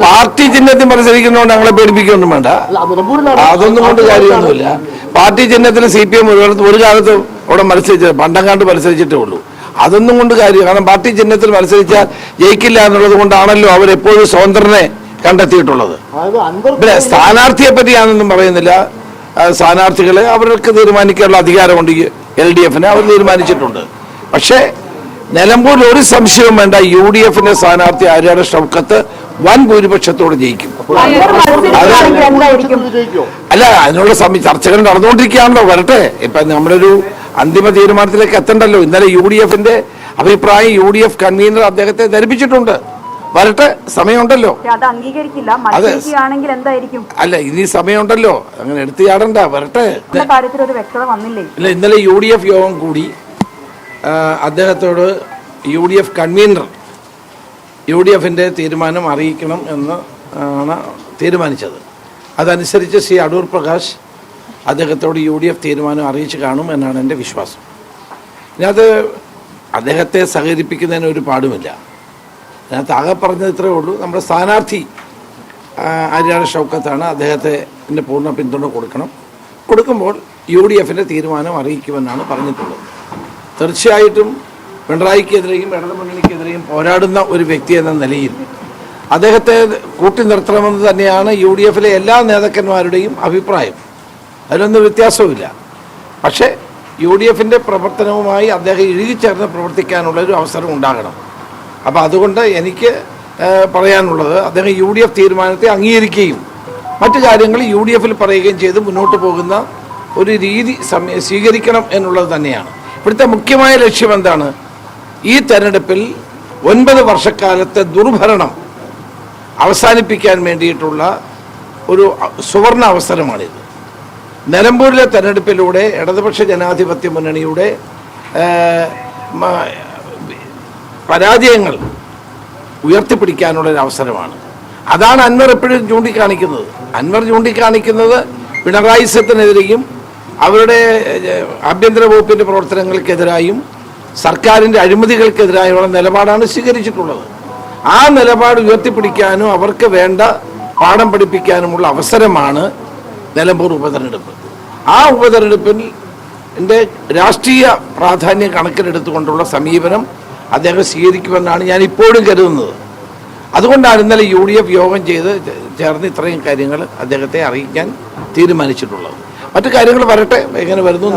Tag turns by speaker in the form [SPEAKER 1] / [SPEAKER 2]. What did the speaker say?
[SPEAKER 1] Party ചിഹ്നത്തിൽ മത്സരിക്കുന്നതുകൊണ്ട് ഞങ്ങളെ പേടിപ്പിക്കൊന്നും വേണ്ട. അതൊന്നും കൊണ്ട് കാര്യമൊന്നുമില്ല. പാർട്ടി ചിഹ്നത്തിന് CPM ഒരു കാലത്ത് അവിടെ മത്സരിച്ച പണ്ടങ്ങാണ്ട് മത്സരിച്ചിട്ടേ ഉള്ളൂ. അതൊന്നും കൊണ്ട് കാര്യം, കാരണം പാർട്ടി ചിഹ്നത്തിൽ മത്സരിച്ചാൽ ജയിക്കില്ല എന്നുള്ളത് കൊണ്ടാണല്ലോ അവരെപ്പോഴും സ്വതന്ത്രനെ കണ്ടെത്തിയിട്ടുള്ളത്. പിന്നെ സ്ഥാനാർത്ഥിയെ പറ്റി ഞാനൊന്നും പറയുന്നില്ല. സ്ഥാനാർത്ഥികളെ അവർക്ക് തീരുമാനിക്കാനുള്ള അധികാരമുണ്ട്. LDF-നെ അവർ തീരുമാനിച്ചിട്ടുണ്ട്. പക്ഷേ നിലമ്പൂരിൽ ഒരു സംശയവും വേണ്ട, UDF-ന്റെ സ്ഥാനാർത്ഥി ആര്യാടൻ ഷൗക്കത്ത് വൻ ഭൂരിപക്ഷത്തോടെ ജയിക്കും. അല്ല, അതിനുള്ള ചർച്ചകൾ നടന്നുകൊണ്ടിരിക്കുകയാണല്ലോ. വരട്ടെ, ഇപ്പൊ നമ്മളൊരു അന്തിമ തീരുമാനത്തിലേക്ക് എത്തണ്ടല്ലോ. ഇന്നലെ UDF-ന്റെ അഭിപ്രായം UDF കൺവീനർ അദ്ദേഹത്തെ ധരിപ്പിച്ചിട്ടുണ്ട്. വരട്ടെ, സമയമുണ്ടല്ലോ. അല്ല, ഇനി സമയമുണ്ടല്ലോ, അങ്ങനെ എടുത്തു ചാടണ്ട. വരട്ടെ. ഇല്ല, ഇന്നലെ UDF യോഗം കൂടി അദ്ദേഹത്തോട് UDF കൺവീനർ UDF-ന്റെ തീരുമാനം അറിയിക്കണം എന്ന് ആണ് തീരുമാനിച്ചത്. അതനുസരിച്ച് ശ്രീ അടൂർ പ്രകാശ് അദ്ദേഹത്തോട് UDF തീരുമാനം അറിയിച്ചു കാണും എന്നാണ് എൻ്റെ വിശ്വാസം. ഇതിനകത്ത് അദ്ദേഹത്തെ സഹകരിപ്പിക്കുന്നതിന് ഒരു പാടുമില്ല. അതിനകത്ത് ആകെ പറഞ്ഞത് ഇത്രയേ ഉള്ളൂ, നമ്മുടെ സ്ഥാനാർത്ഥി ആര്യാടൻ ഷൗക്കത്താണ്, അദ്ദേഹത്തിൻ്റെ പൂർണ്ണ പിന്തുണ കൊടുക്കുമ്പോൾ UDF-ന്റെ തീരുമാനം അറിയിക്കുമെന്നാണ് പറഞ്ഞിട്ടുള്ളത്. തീർച്ചയായിട്ടും പിണറായിക്കെതിരെയും ഇടതുമുന്നണിക്കെതിരെയും പോരാടുന്ന ഒരു വ്യക്തി എന്ന നിലയിൽ അദ്ദേഹത്തെ കൂട്ടി നിർത്തണമെന്ന് തന്നെയാണ് UDF-ലെ എല്ലാ നേതാക്കന്മാരുടെയും അഭിപ്രായം. അതിലൊന്നും വ്യത്യാസവുമില്ല. പക്ഷേ UDF-ന്റെ പ്രവർത്തനവുമായി അദ്ദേഹം ഇഴുകിച്ചേർന്ന് പ്രവർത്തിക്കാനുള്ളൊരു അവസരം ഉണ്ടാകണം. അപ്പോൾ അതുകൊണ്ട് എനിക്ക് പറയാനുള്ളത്, അദ്ദേഹം UDF തീരുമാനത്തെ അംഗീകരിക്കുകയും മറ്റു കാര്യങ്ങൾ UDF-ൽ പറയുകയും ചെയ്ത് മുന്നോട്ട് പോകുന്ന ഒരു രീതി സ്വീകരിക്കണം എന്നുള്ളത് തന്നെയാണ്. ഇവിടുത്തെ മുഖ്യമായ ലക്ഷ്യം എന്താണ്? ഈ തെരഞ്ഞെടുപ്പിൽ 9 വർഷക്കാലത്തെ ദുർഭരണം അവസാനിപ്പിക്കാൻ വേണ്ടിയിട്ടുള്ള ഒരു സുവർണ അവസരമാണിത്. നിലമ്പൂരിലെ തെരഞ്ഞെടുപ്പിലൂടെ ഇടതുപക്ഷ ജനാധിപത്യ മുന്നണിയുടെ പരാജയങ്ങൾ ഉയർത്തിപ്പിടിക്കാനുള്ളൊരു അവസരമാണ്. അതാണ് അൻവർ എപ്പോഴും ചൂണ്ടിക്കാണിക്കുന്നത്. അൻവർ ചൂണ്ടിക്കാണിക്കുന്നത് പിണറായിസത്തിനെതിരെയും അവരുടെ ആഭ്യന്തര വകുപ്പിൻ്റെ പ്രവർത്തനങ്ങൾക്കെതിരായും സർക്കാരിൻ്റെ അഴിമതികൾക്കെതിരായുള്ള നിലപാടാണ് സ്വീകരിച്ചിട്ടുള്ളത്. ആ നിലപാട് ഉയർത്തിപ്പിടിക്കാനും അവർക്ക് വേണ്ട പാഠം പഠിപ്പിക്കാനുമുള്ള അവസരമാണ് നിലമ്പൂർ ഉപതെരഞ്ഞെടുപ്പ്. ആ ഉപതെരഞ്ഞെടുപ്പിൽ രാഷ്ട്രീയ പ്രാധാന്യം കണക്കിലെടുത്തുകൊണ്ടുള്ള സമീപനം അദ്ദേഹം സ്വീകരിക്കുമെന്നാണ് ഞാൻ ഇപ്പോഴും കരുതുന്നത്. അതുകൊണ്ടാണ് ഇന്നലെ UDF യോഗം ചേർന്ന് ഇത്രയും കാര്യങ്ങൾ അദ്ദേഹത്തെ അറിയിക്കാൻ തീരുമാനിച്ചിട്ടുള്ളത്. മറ്റു കാര്യങ്ങൾ വരട്ടെ, എങ്ങനെ വരുന്നു.